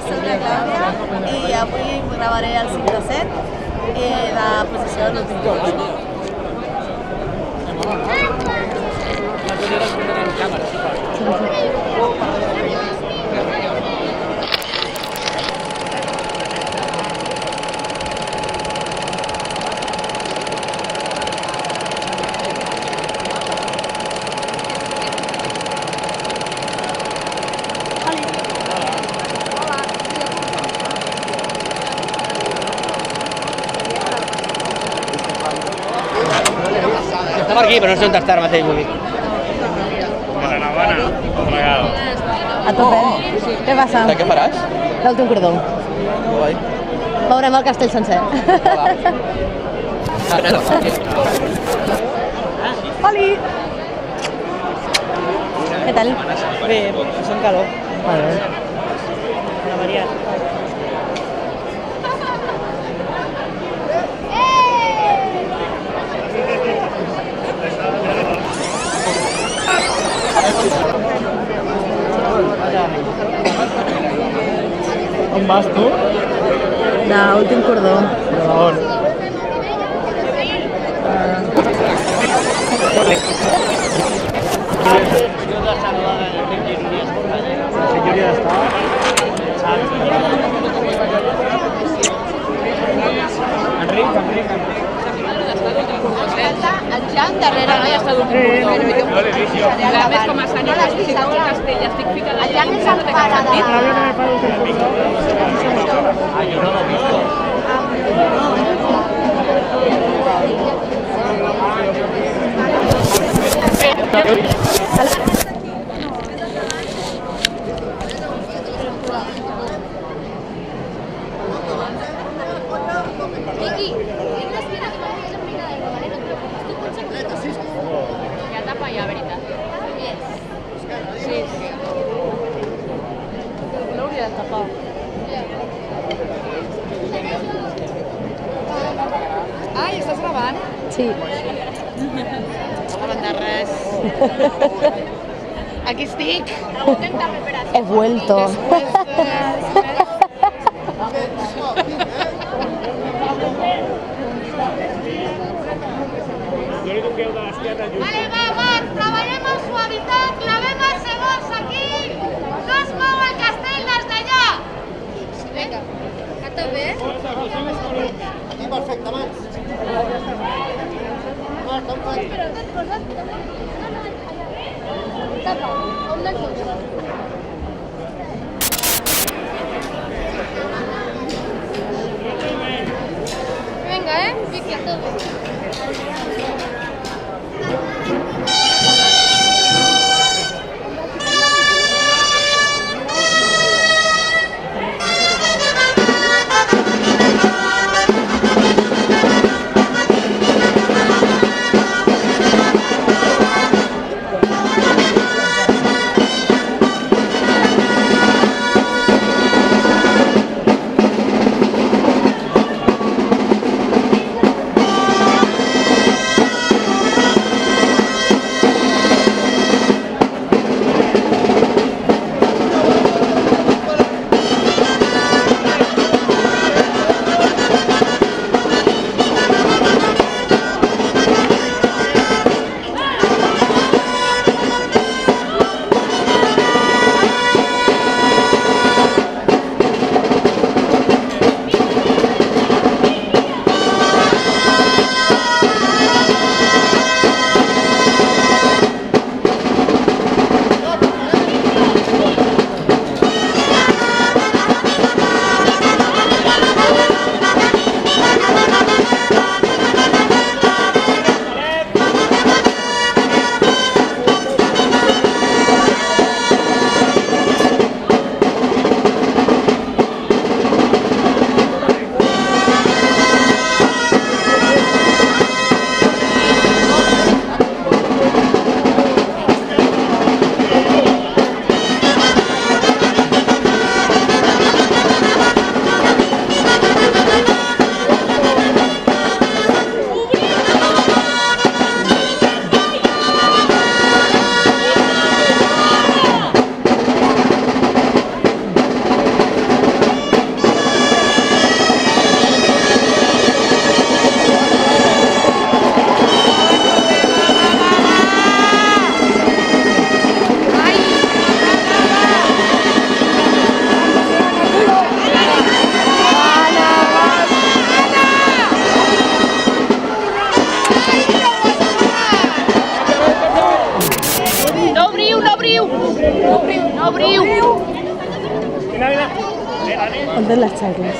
soc la Clàudia i avui gravaré el cicle 7 de posició de l'últim curs. Està per aquí, però no sé on està ara mateix, vull dir. Enhorabona, un regal. A tope. Què passa? Què faràs? L'últim cordó. Guai. Veurem el castell sencer. Oli! Què tal? Bé, passant calor. Vale. Una variat. On vas tu? L'últim cordó. De on? La senyoria d'estar. Enric. El Jan darrere no ja està d'últim cordó. A més, com a senyor, estic al castell, estic ficant el Jan és el pare de... Jo no l'he vist. Ja tapa ja, veritat. Sí. No hauria de tapar. Ai, estàs gravant? Sí. No m'han de res. Aquí estic. He vuelto. Vale, vamos, treballem amb suavitat, clavem els segons aquí, no es mou el castell des d'allà. Vinga, canta bé. Aquí perfecte, Mans. Marc, on faig? Però què et posa't? Tapa, on del cotxe? Vinga, Vicky, a tot. Ponte las chanclas.